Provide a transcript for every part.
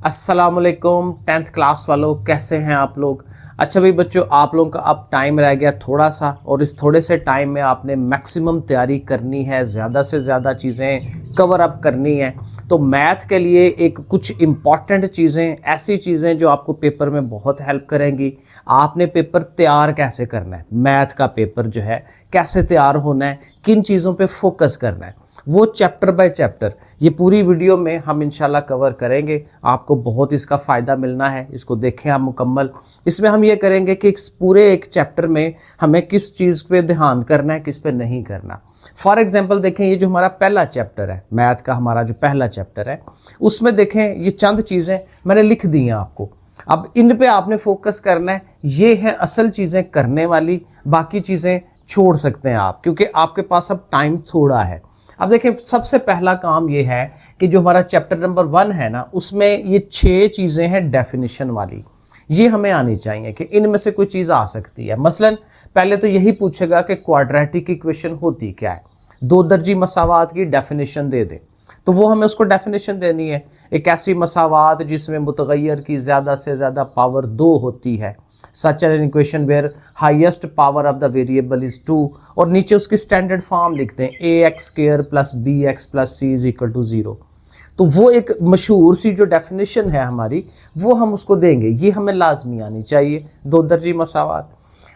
अस्सलामुअलैकुम 10th class वालों, कैसे हैं आप लोग। अच्छा भाई बच्चों, आप लोगों का अब टाइम रह गया थोड़ा सा, और इस थोड़े से टाइम में आपने मैक्सिमम तैयारी करनी है, ज़्यादा से ज़्यादा चीज़ें कवर अप करनी है। तो मैथ के लिए एक कुछ इम्पॉर्टेंट चीज़ें, ऐसी चीज़ें जो आपको पेपर में बहुत हेल्प करेंगी। आपने पेपर तैयार कैसे करना है, मैथ का पेपर जो है कैसे तैयार होना है, किन चीज़ों पे फोकस करना है, वो चैप्टर बाय चैप्टर ये पूरी वीडियो में हम इंशाल्लाह कवर करेंगे। आपको बहुत इसका फ़ायदा मिलना है, इसको देखें आप मुकम्मल। इसमें हम ये करेंगे कि इस पूरे एक चैप्टर में हमें किस चीज़ पे ध्यान करना है, किस पे नहीं करना। फॉर एग्जांपल देखें, ये जो हमारा पहला चैप्टर है मैथ का, हमारा जो पहला चैप्टर है, उसमें देखें ये चंद चीज़ें मैंने लिख दी हैं आपको। अब इन पे आपने फोकस करना है, ये है असल चीज़ें करने वाली, बाकी चीज़ें छोड़ सकते हैं आप, क्योंकि आपके पास अब टाइम थोड़ा है। अब देखिए, सबसे पहला काम ये है कि जो हमारा चैप्टर नंबर 1 है ना, उसमें ये 6 चीज़ें हैं डेफिनेशन वाली, ये हमें आनी चाहिए कि इनमें से कोई चीज़ आ सकती है। मसलन पहले तो यही पूछेगा कि क्वाड्रेटिक इक्वेशन होती क्या है, दो दर्जी मसावात की डेफिनेशन दे दे, तो वो हमें उसको डेफिनेशन देनी है। एक ऐसी मसावात जिसमें मुतगय्यर की ज़्यादा से ज़्यादा पावर 2 होती है, such an equation where highest power of the variable is 2, और नीचे उसकी स्टैंडर्ड फॉर्म लिखते हैं ax² + bx + c = 0। तो वो एक मशहूर सी जो डेफिनेशन है हमारी, वो हम उसको देंगे, ये हमें लाजमी आनी चाहिए, दो दर्जी मसावात।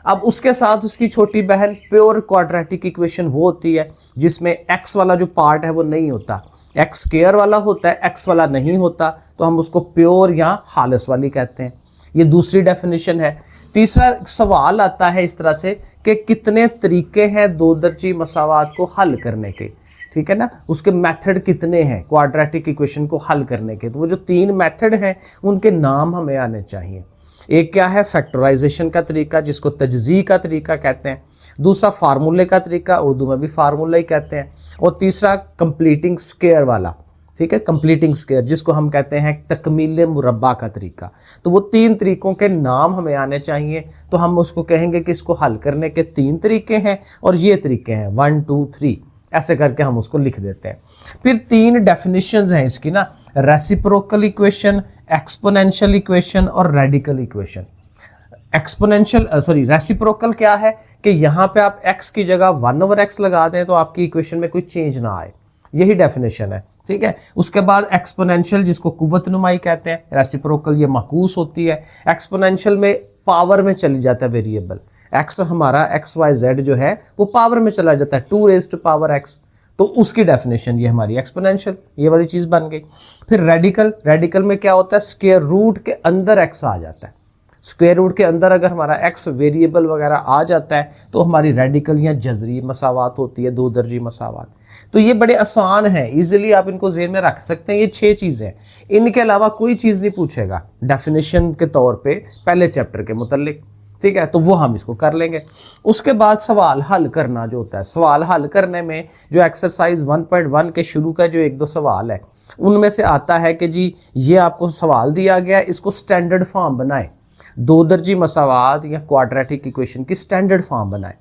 अब उसके साथ उसकी छोटी बहन प्योर क्वाड्रेटिक इक्वेशन वो होती है जिसमें x वाला जो पार्ट है वो नहीं होता, x² वाला होता है, x वाला नहीं होता, तो हम उसको प्योर या हालस वाली कहते हैं। ये दूसरी डेफिनेशन है। तीसरा सवाल आता है इस तरह से कि कितने तरीके हैं दो दर्जी मसावात को हल करने के, ठीक है ना, उसके मेथड कितने हैं क्वाड्रेटिक इक्वेशन को हल करने के। तो वो जो 3 मेथड हैं उनके नाम हमें आने चाहिए। एक क्या है, फैक्टराइजेशन का तरीका, जिसको तजज़ी का तरीका कहते हैं। दूसरा फार्मूले का तरीका, उर्दू में भी फार्मूला ही कहते हैं। और तीसरा कंप्लीटिंग स्क्वायर वाला, ठीक है, कंप्लीटिंग स्क्वायर, जिसको हम कहते हैं तकमील मुरब्बा का तरीका। तो वो 3 तरीकों के नाम हमें आने चाहिए। तो हम उसको कहेंगे कि इसको हल करने के 3 तरीके हैं और ये तरीके हैं 1 2 3, ऐसे करके हम उसको लिख देते हैं। फिर 3 डेफिनेशंस हैं इसकी ना, रेसिप्रोकल इक्वेशन, एक्सपोनेंशियल इक्वेशन और रेडिकल इक्वेशन। रेसिप्रोकल क्या है कि यहाँ पे आप x की जगह 1/x लगा दें तो आपकी इक्वेशन में कोई चेंज ना आए, यही डेफिनेशन है, ठीक है। उसके बाद एक्सपोनेंशियल, जिसको कुव्वत नुमाई कहते हैं, रेसिप्रोकल ये माकूस होती है। एक्सपोनेंशियल में पावर में चली जाता है वेरिएबल, x हमारा XYZ जो है वो पावर में चला जाता है 2⁻x, तो उसकी डेफिनेशन ये हमारी एक्सपोनेंशियल, ये वाली चीज़ बन गई। फिर रेडिकल में क्या होता है, स्क्वायर रूट के अंदर x आ जाता है। स्क्वायर रूट के अंदर अगर हमारा x वेरिएबल वगैरह आ जाता है तो हमारी रेडिकल या जजरी मसावात होती है, दो दर्जी मसावात। तो ये बड़े आसान हैं, इजीली आप इनको ज़हन में रख सकते हैं। ये 6 चीज़ें, इनके अलावा कोई चीज़ नहीं पूछेगा डेफिनेशन के तौर पे पहले चैप्टर के मुतल्लिक, ठीक है, तो वो हम इसको कर लेंगे। उसके बाद सवाल हल करना जो होता है, सवाल हल करने में जो एक्सरसाइज 1.1 के शुरू का जो 1-2 सवाल है, उनमें से आता है कि जी ये आपको सवाल दिया गया, इसको स्टैंडर्ड फॉर्म बनाए, दो दर्जी मसावात या क्वाड्रेटिक इक्वेशन की स्टैंडर्ड फॉर्म बनाए।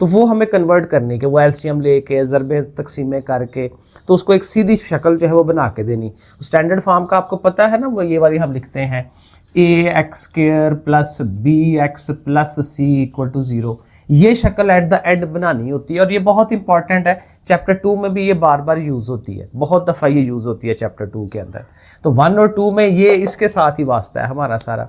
तो वो हमें कन्वर्ट करने के, वो एलसीएम लेके ज़रबे तकसीमें करके, तो उसको एक सीधी शक्ल जो है वो बना के देनी। स्टैंडर्ड फॉर्म का आपको पता है ना, वो ये वाली हम लिखते हैं ax² + bx + c = 0। ये शक्ल एट द एंड बनानी होती है, और ये बहुत इंपॉर्टेंट है। चैप्टर 2 में भी ये बार बार यूज़ होती है, बहुत दफ़ा ये यूज़ होती है चैप्टर 2 के अंदर। तो 1 और 2 में ये इसके साथ ही वास्ता है हमारा सारा,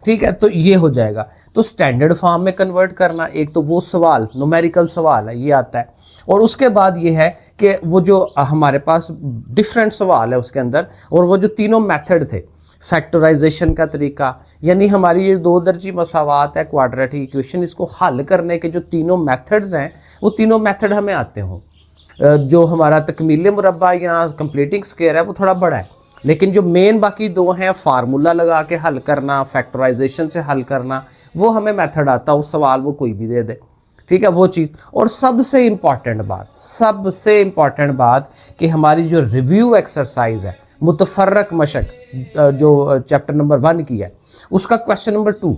ठीक है। तो ये हो जाएगा। तो स्टैंडर्ड फॉर्म में कन्वर्ट करना, एक तो वो सवाल न्यूमेरिकल सवाल है, ये आता है। और उसके बाद ये है कि वो जो हमारे पास डिफरेंट सवाल है उसके अंदर, और वो जो तीनों मेथड थे, फैक्टराइजेशन का तरीका, यानी हमारी ये दो दर्जी मसावात है क्वाड्रेटिक इक्वेशन, इसको हल करने के जो तीनों मेथड्स हैं, वो तीनों मेथड हमें आते हों। जो हमारा तकमील मुरब्बा या कंप्लीटिंग स्क्वायर है वो थोड़ा बड़ा है, लेकिन जो मेन बाकी 2 हैं, फार्मूला लगा के हल करना, फैक्टराइजेशन से हल करना, वो हमें मेथड आता है। वो सवाल वो कोई भी दे दे, ठीक है, वो चीज़। और सबसे इम्पॉर्टेंट बात कि हमारी जो रिव्यू एक्सरसाइज है, मुतफर्रक मशक, जो चैप्टर नंबर 1 की है, उसका क्वेश्चन नंबर 2,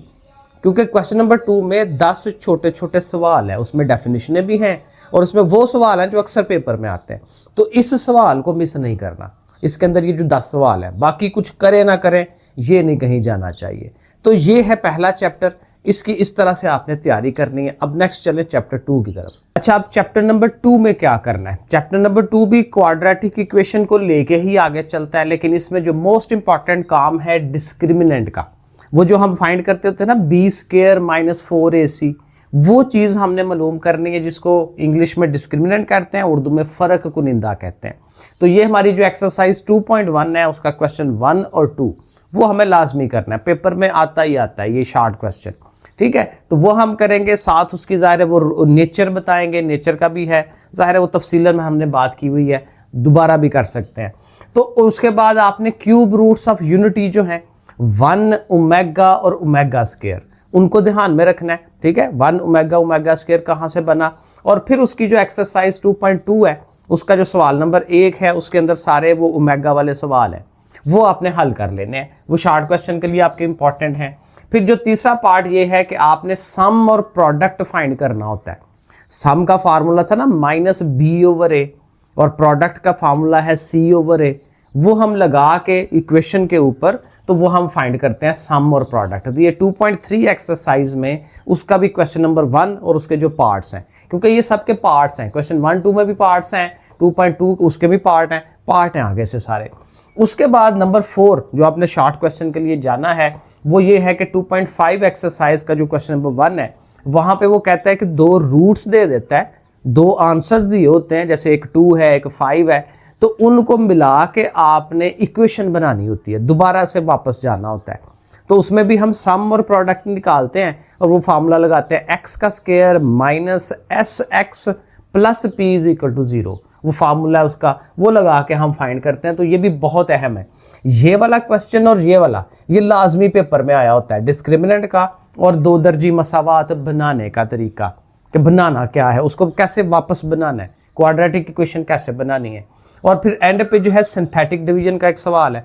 क्योंकि क्वेश्चन नंबर 2 में 10 छोटे छोटे सवाल है, उसमें डेफिनेशनें भी हैं और उसमें वो सवाल हैं जो अक्सर पेपर में आते हैं। तो इस सवाल को मिस नहीं करना, इसके अंदर ये जो 10 सवाल है, बाकी कुछ करे ना करें ये नहीं कहीं जाना चाहिए। तो ये है पहला चैप्टर, इसकी इस तरह से आपने तैयारी करनी है। अब नेक्स्ट चले चैप्टर 2 की तरफ। अच्छा, अब चैप्टर नंबर 2 में क्या करना है? चैप्टर नंबर 2 भी क्वाड्रेटिक इक्वेशन को लेके ही आगे चलता है, लेकिन इसमें जो मोस्ट इंपॉर्टेंट काम है डिस्क्रिमिनेंट का, वो जो हम फाइंड करते होते हैं ना b² - 4ac, वो चीज़ हमने मालूम करनी है, जिसको इंग्लिश में डिस्क्रिमिनेंट कहते हैं, उर्दू में फ़र्क कुनिंदा कहते हैं। तो ये हमारी जो एक्सरसाइज 2.1 है, उसका क्वेश्चन 1 और 2 वो हमें लाजमी करना है, पेपर में आता ही आता है ये शॉर्ट क्वेश्चन, ठीक है। तो वो हम करेंगे, साथ उसकी ज़ाहिर है वो नेचर बताएंगे, नेचर का भी है, ज़ाहिर है वो तफसीलन में हमने बात की हुई है, दोबारा भी कर सकते हैं। तो उसके बाद आपने क्यूब रूट्स ऑफ यूनिटी जो हैं 1 ओमेगा और ओमेगा स्क्वायर, उनको ध्यान में रखना है, ठीक है। 1 ओमेगा ओमेगा स्क्वायर कहाँ से बना, और फिर उसकी जो एक्सरसाइज 2.2 है, उसका जो सवाल नंबर 1 है, उसके अंदर सारे वो ओमेगा वाले सवाल हैं, वो आपने हल कर लेने हैं, वो शॉर्ट क्वेश्चन के लिए आपके इंपॉर्टेंट हैं। फिर जो तीसरा पार्ट ये है कि आपने सम और प्रोडक्ट फाइंड करना होता है। सम का फार्मूला था ना -b/a, और प्रोडक्ट का फार्मूला है c/a, वो हम लगा के इक्वेशन के ऊपर, तो वो हम फाइंड करते हैं सम और प्रोडक्ट। तो ये 2.3 एक्सरसाइज में उसका भी क्वेश्चन नंबर 1 और उसके जो पार्ट्स हैं, क्योंकि ये सबके पार्ट्स हैं, क्वेश्चन 1, 2 में भी पार्ट्स हैं, 2.2 उसके भी पार्ट हैं आगे से सारे। उसके बाद नंबर 4 जो आपने शॉर्ट क्वेश्चन के लिए जाना है, वो ये है कि 2.5 एक्सरसाइज का जो क्वेश्चन नंबर 1 है, वहाँ पे वो कहता है कि 2 रूट्स दे देता है, 2 आंसर्स दिए होते हैं, जैसे एक 2 है एक 5 है, तो उनको मिला के आपने इक्वेशन बनानी होती है, दोबारा से वापस जाना होता है। तो उसमें भी हम सम और प्रोडक्ट निकालते हैं और वो फार्मूला लगाते हैं x² - sx + p = 0, वो फार्मूला है उसका, वो लगा के हम फाइंड करते हैं। तो ये भी बहुत अहम है, ये वाला क्वेश्चन और ये वाला, ये लाजमी पेपर में आया होता है, डिस्क्रिमिनेंट का और 2 दर्जी मसावात बनाने का तरीका, कि बनाना क्या है, उसको कैसे वापस बनाना है, क्वाड्रेटिक इक्वेशन कैसे बनानी है। और फिर एंड पे जो है सिंथेटिक डिवीजन का एक सवाल है,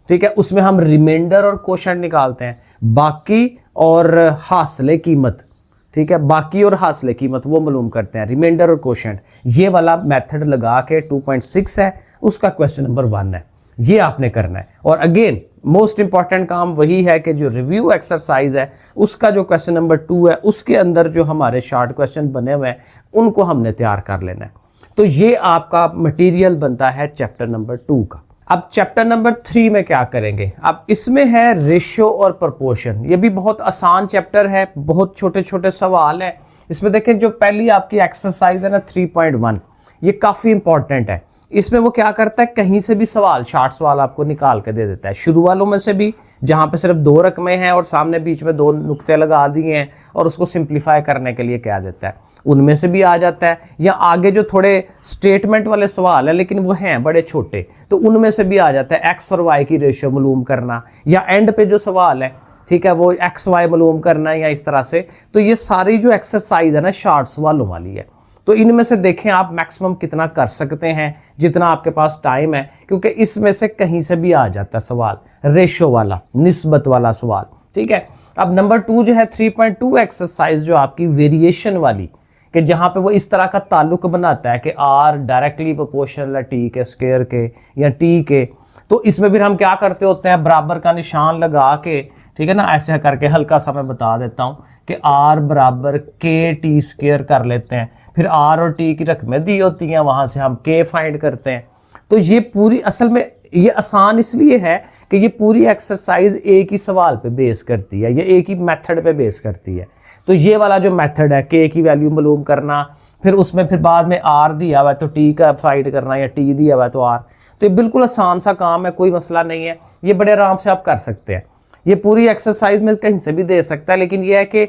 ठीक है, उसमें हम रिमाइंडर और कोशेंट निकालते हैं, बाकी और हासिले कीमत, ठीक है, बाकी और हासिले कीमत वो मालूम करते हैं, रिमाइंडर और कोशेंट। ये वाला मेथड लगा के 2.6 है, उसका क्वेश्चन नंबर 1 है, ये आपने करना है। और अगेन मोस्ट इंपॉर्टेंट काम वही है कि जो रिव्यू एक्सरसाइज है, उसका जो क्वेश्चन नंबर 2 है, उसके अंदर जो हमारे शॉर्ट क्वेश्चन बने हुए हैं, उनको हमने तैयार कर लेना है। तो ये आपका मटेरियल बनता है चैप्टर नंबर 2 का। अब चैप्टर नंबर 3 में क्या करेंगे? अब इसमें है रेशियो और प्रोपोर्शन। ये भी बहुत आसान चैप्टर है, बहुत छोटे छोटे सवाल हैं। इसमें देखें जो पहली आपकी एक्सरसाइज है ना 3.1, ये काफ़ी इंपॉर्टेंट है। इसमें वो क्या करता है, कहीं से भी सवाल, शॉर्ट सवाल आपको निकाल के दे देता है, शुरू वालों में से भी, जहाँ पे सिर्फ 2 रकमें हैं और सामने बीच में 2 नुक्ते लगा दिए हैं और उसको सिंप्लीफाई करने के लिए क्या देता है, उनमें से भी आ जाता है। या आगे जो थोड़े स्टेटमेंट वाले सवाल हैं लेकिन वो हैं बड़े छोटे, तो उनमें से भी आ जाता है एक्स और वाई की रेशियो मालूम करना, या एंड पे जो सवाल है, ठीक है, वो एक्स वाई मालूम करना है, या इस तरह से। तो ये सारी जो एक्सरसाइज है ना शॉर्ट सवालों वाली है। तो इनमें से देखें आप मैक्सिमम कितना कर सकते हैं, जितना आपके पास टाइम है, क्योंकि इसमें से कहीं से भी आ जाता है सवाल, रेशो वाला, निस्बत वाला सवाल, ठीक है। अब नंबर 2 जो है 3.2 एक्सरसाइज जो आपकी वेरिएशन वाली, कि जहाँ पे वो इस तरह का ताल्लुक बनाता है कि आर डायरेक्टली प्रोपोर्शनल है टी के स्क्वायर के या टी के। तो इसमें भी हम क्या करते होते हैं, बराबर का निशान लगा के, ठीक है ना, ऐसे करके हल्का सा मैं बता देता हूँ कि r बराबर के टी स्क्वायर कर लेते हैं, फिर r और t की रकमें दी होती हैं, वहाँ से हम k फाइंड करते हैं। तो ये पूरी असल में ये आसान इसलिए है कि ये पूरी एक्सरसाइज एक ही सवाल पे बेस करती है, या एक ही मेथड पे बेस करती है। तो ये वाला जो मेथड है k की वैल्यू मालूम करना, फिर उसमें फिर बाद में r दिया हुआ है तो t का फाइंड करना, या t दिया हुआ है तो r, तो ये बिल्कुल आसान सा काम है, कोई मसला नहीं है, ये बड़े आराम से आप कर सकते हैं। ये पूरी एक्सरसाइज में कहीं से भी दे सकता है, लेकिन ये है कि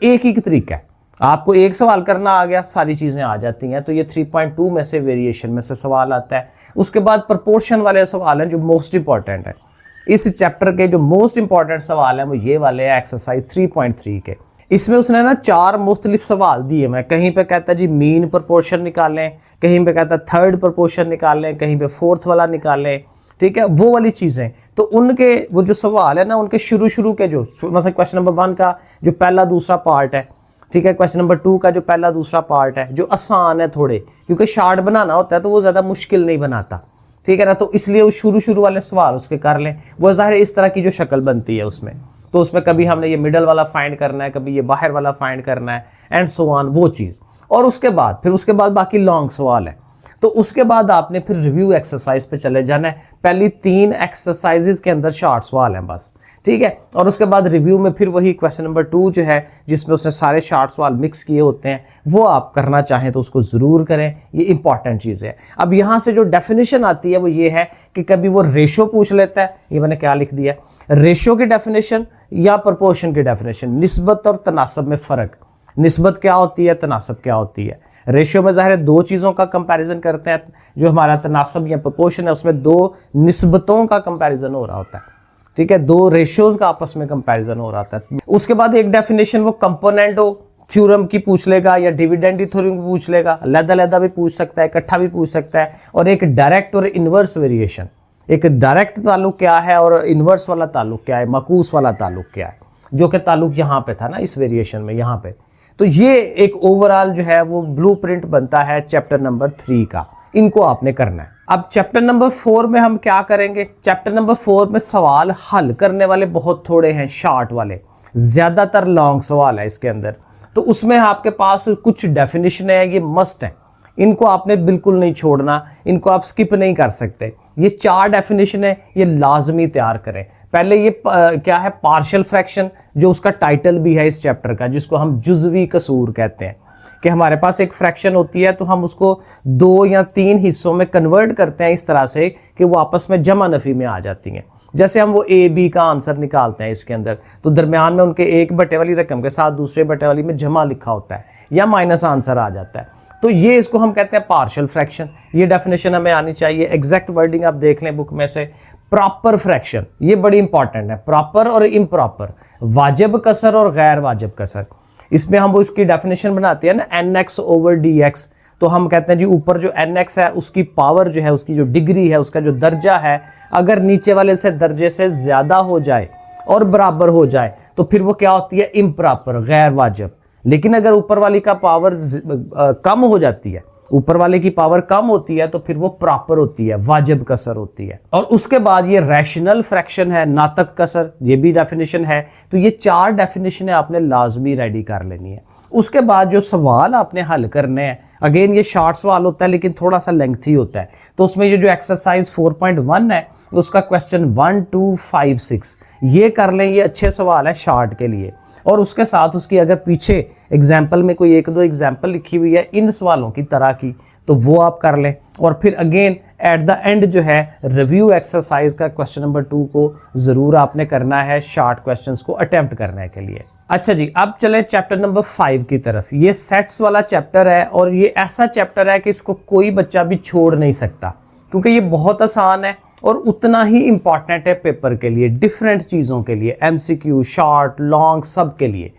एक ही तरीका है, आपको एक सवाल करना आ गया, सारी चीज़ें आ जाती हैं। तो ये 3.2 में से वेरिएशन में से सवाल आता है। उसके बाद प्रोपोर्शन वाले सवाल हैं जो मोस्ट इंपॉर्टेंट है। इस चैप्टर के जो मोस्ट इंपॉर्टेंट सवाल हैं वो ये वाले हैं एक्सरसाइज 3.3 के। इसमें उसने ना 4 मुख्तलिफ सवाल दिए हैं। कहीं पे कहता है जी मीन प्रोपोर्शन निकालें, कहीं पे कहता है थर्ड प्रोपोर्शन निकालें, कहीं पे फोर्थ वाला निकालें, ठीक है, वो वाली चीज़ें। तो उनके वो जो सवाल है ना, उनके शुरू के जो, मतलब क्वेश्चन नंबर 1 का जो पहला दूसरा पार्ट है, ठीक है, क्वेश्चन नंबर 2 का जो पहला दूसरा पार्ट है, जो आसान है थोड़े, क्योंकि शार्ट बनाना होता है तो वो ज़्यादा मुश्किल नहीं बनाता, ठीक है ना। तो इसलिए वो शुरू वाले सवाल उसके कर लें, वो ज़ाहिर है इस तरह की जो शक्ल बनती है उसमें, तो उसमें कभी हमने ये मिडल वाला फाइंड करना है, कभी ये बाहर वाला फाइंड करना है, एंड सो ऑन वो चीज़। और उसके बाद बाकी लॉन्ग सवाल है। तो उसके बाद आपने फिर रिव्यू एक्सरसाइज पे चले जाना है। पहली 3 एक्सरसाइजेज के अंदर शॉर्ट सवाल हैं बस, ठीक है। और उसके बाद रिव्यू में फिर वही क्वेश्चन नंबर 2 जो है, जिसमें उसने सारे शॉर्ट सवाल मिक्स किए होते हैं, वो आप करना चाहें तो उसको ज़रूर करें, ये इंपॉर्टेंट चीज़ है। अब यहाँ से जो डेफिनेशन आती है वो ये है कि कभी वो रेशो पूछ लेता है, ये मैंने क्या लिख दिया, रेशो की डेफिनेशन या प्रोपोर्शन की डेफिनेशन, निस्बत और तनासब में फ़र्क। निस्बत क्या होती है, तनासब क्या होती है। रेशियो में ज़ाहिर है 2 चीज़ों का कंपैरिजन करते हैं, जो हमारा तनासब या प्रोपोर्शन है उसमें 2 निस्बतों का कंपैरिजन हो रहा होता है, ठीक है, 2 रेशियोज का आपस में कंपैरिजन हो रहा होता है। उसके बाद एक डेफिनेशन वो कंपोनेंट थ्योरम की पूछ लेगा या डिविडेंड थ्योरम की पूछ लेगा, अलग-अलग भी पूछ सकता है, इकट्ठा भी पूछ सकता है। और एक डायरेक्ट और इन्वर्स वेरिएशन, एक डायरेक्ट ताल्लुक क्या है और इन्वर्स वाला ताल्लुक क्या है, मकूस वाला ताल्लुक क्या है, जो कि ताल्लुक यहाँ पे था ना इस वेरिएशन में यहाँ पे। तो ये एक ओवरऑल जो है वो ब्लूप्रिंट बनता है चैप्टर नंबर 3 का, इनको आपने करना है। अब चैप्टर नंबर 4 में हम क्या करेंगे, चैप्टर नंबर 4 में सवाल हल करने वाले बहुत थोड़े हैं, शॉर्ट वाले, ज़्यादातर लॉन्ग सवाल है इसके अंदर। तो उसमें आपके पास कुछ डेफिनेशन है, ये मस्ट है, इनको आपने बिल्कुल नहीं छोड़ना, इनको आप स्किप नहीं कर सकते। ये 4 डेफिनेशन है, ये लाजमी तैयार करें। पहले ये क्या है, पार्शियल फ्रैक्शन, जो उसका टाइटल भी है इस चैप्टर का, जिसको हम जुज़वी कसूर कहते हैं, कि हमारे पास एक फ्रैक्शन होती है तो हम उसको 2 या 3 हिस्सों में कन्वर्ट करते हैं इस तरह से कि वो आपस में जमा नफ़ी में आ जाती हैं। जैसे हम वो ए बी का आंसर निकालते हैं इसके अंदर, तो दरमियान में उनके 1 बटे वाली रकम के साथ दूसरे बटे वाली में जमा लिखा होता है या माइनस आंसर आ जाता है। तो ये इसको हम कहते हैं पार्शियल फ्रैक्शन। ये डेफिनेशन हमें आनी चाहिए। एग्जैक्ट वर्डिंग आप देख लें बुक में से। प्रॉपर फ्रैक्शन, ये बड़ी इंपॉर्टेंट है, प्रॉपर और इम्प्रॉपर, वाजिब कसर और गैर वाजिब कसर। इसमें हम वो इसकी डेफिनेशन बनाते हैं ना, nx/dx। तो हम कहते हैं जी ऊपर जो nx है उसकी पावर जो है, उसकी जो डिग्री है, उसका जो दर्जा है, अगर नीचे वाले से दर्जे से ज़्यादा हो जाए और बराबर हो जाए तो फिर वो क्या होती है, इम्प्रॉपर, गैर वाजिब। लेकिन अगर ऊपर वाली का पावर कम हो जाती है, ऊपर वाले की पावर कम होती है, तो फिर वो प्रॉपर होती है, वाजिब कसर होती है। और उसके बाद ये रैशनल फ्रैक्शन है, नातक कसर, ये भी डेफिनेशन है। तो ये 4 डेफिनेशन आपने लाजमी रेडी कर लेनी है। उसके बाद जो सवाल आपने हल करने हैं, अगेन ये शॉर्ट सवाल होता है लेकिन थोड़ा सा लेंथी होता है। तो उसमें ये जो एक्सरसाइज 4.1 है उसका क्वेश्चन 1, 2, 5, 6 ये कर लें, ये अच्छे सवाल है शॉर्ट के लिए। और उसके साथ उसकी अगर पीछे एग्जाम्पल में कोई 1-2 एग्जाम्पल लिखी हुई है इन सवालों की तरह की, तो वो आप कर लें। और फिर अगेन एट द एंड जो है रिव्यू एक्सरसाइज का क्वेश्चन नंबर 2 को ज़रूर आपने करना है, शॉर्ट क्वेश्चंस को अटेम्प्ट करने के लिए। अच्छा जी, अब चले चैप्टर नंबर 5 की तरफ। ये सेट्स वाला चैप्टर है और ये ऐसा चैप्टर है कि इसको कोई बच्चा भी छोड़ नहीं सकता, क्योंकि ये बहुत आसान है और उतना ही इम्पॉर्टेंट है पेपर के लिए, डिफरेंट चीज़ों के लिए, MCQ, शॉर्ट, लॉन्ग, सब के लिए।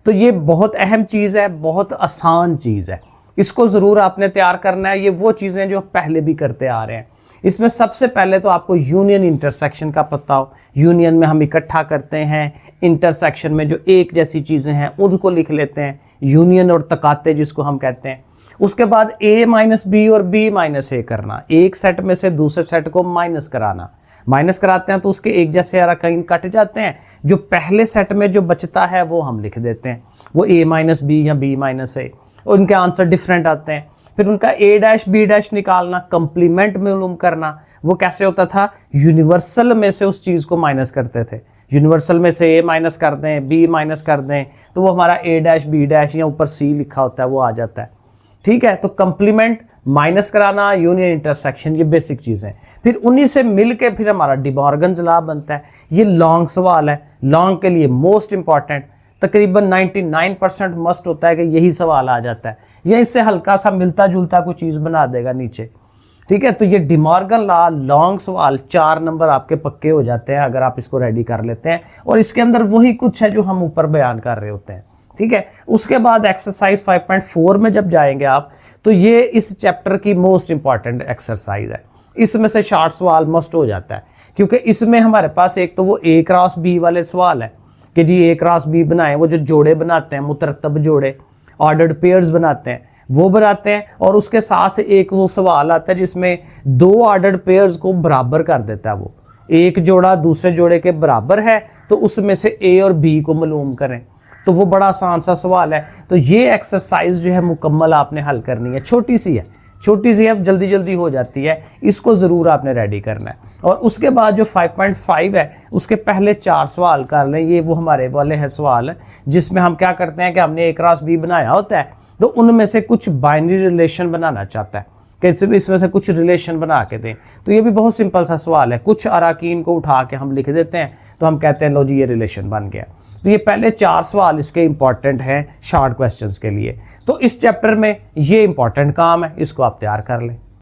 तो ये बहुत अहम चीज़ है, बहुत आसान चीज़ है, इसको ज़रूर आपने तैयार करना है। ये वो चीज़ें जो पहले भी करते आ रहे हैं। इसमें सबसे पहले तो आपको यूनियन इंटरसेक्शन का पता हो। यूनियन में हम इकट्ठा करते हैं, इंटरसेक्शन में जो एक जैसी चीज़ें हैं उनको लिख लेते हैं, यूनियन और तकाते जिसको हम कहते हैं। उसके बाद A-B और B-A करना, एक सेट में से दूसरे सेट को माइनस कराना। माइनस कराते हैं तो उसके एक जैसे अरकाइन कट जाते हैं, जो पहले सेट में जो बचता है वो हम लिख देते हैं, वो A-B या B-A। और उनके आंसर डिफरेंट आते हैं। फिर उनका A-B- निकालना, कंप्लीमेंट मालूम करना। वो कैसे होता था, यूनिवर्सल में से उस चीज़ को माइनस करते थे। यूनिवर्सल में से A माइनस कर दें, B माइनस कर दें, तो वो हमारा A-B- या ऊपर C लिखा होता है वो आ जाता है। ठीक है, तो कंप्लीमेंट, माइनस कराना, यूनियन, इंटरसेक्शन, ये बेसिक चीज़ें। फिर उन्हीं से मिल के फिर हमारा डी मॉर्गन्स लॉ बनता है। ये लॉन्ग सवाल है, लॉन्ग के लिए मोस्ट इंपॉर्टेंट, तकरीबन 99% मस्ट होता है कि यही सवाल आ जाता है, या इससे हल्का सा मिलता जुलता कोई चीज़ बना देगा नीचे। ठीक है, तो ये डी मॉर्गन लॉ लॉन्ग सवाल 4 नंबर आपके पक्के हो जाते हैं अगर आप इसको रेडी कर लेते हैं। और इसके अंदर वही कुछ है जो हम ऊपर बयान कर रहे होते हैं। ठीक है, उसके बाद एक्सरसाइज 5.4 में जब जाएंगे आप, तो ये इस चैप्टर की मोस्ट इंपॉर्टेंट एक्सरसाइज है। इसमें से शॉर्ट सवाल मस्ट हो जाता है, क्योंकि इसमें हमारे पास एक तो वो A×B वाले सवाल है कि जी A×B बनाएं, वो जो जोड़े बनाते हैं, मुतरतब जोड़े, ऑर्डर्ड पेयर्स बनाते हैं, वो बनाते हैं। और उसके साथ एक वो सवाल आता है जिसमें 2 ऑर्डर्ड पेयर्स को बराबर कर देता है, वो एक जोड़ा दूसरे जोड़े के बराबर है तो उसमें से ए और बी को मालूम करें। तो वो बड़ा आसान सा सवाल है। तो ये एक्सरसाइज जो है मुकम्मल आपने हल करनी है, छोटी सी है, जल्दी जल्दी हो जाती है, इसको ज़रूर आपने रेडी करना है। और उसके बाद जो 5.5 है उसके पहले 4 सवाल कर लें। ये वो हमारे वाले हैं सवाल जिसमें हम क्या करते हैं कि हमने A क्रॉस B बनाया होता है, तो उनमें से कुछ बाइनरी रिलेशन बनाना चाहता है कि इसमें से कुछ रिलेशन बना के दें। तो ये भी बहुत सिंपल सा सवाल है, कुछ अराकीन को उठा के हम लिख देते हैं तो हम कहते हैं लो जी ये रिलेशन बन गया। तो ये पहले 4 सवाल इसके इंपॉर्टेंट हैं शॉर्ट क्वेश्चंस के लिए। तो इस चैप्टर में ये इंपॉर्टेंट काम है, इसको आप तैयार कर लें।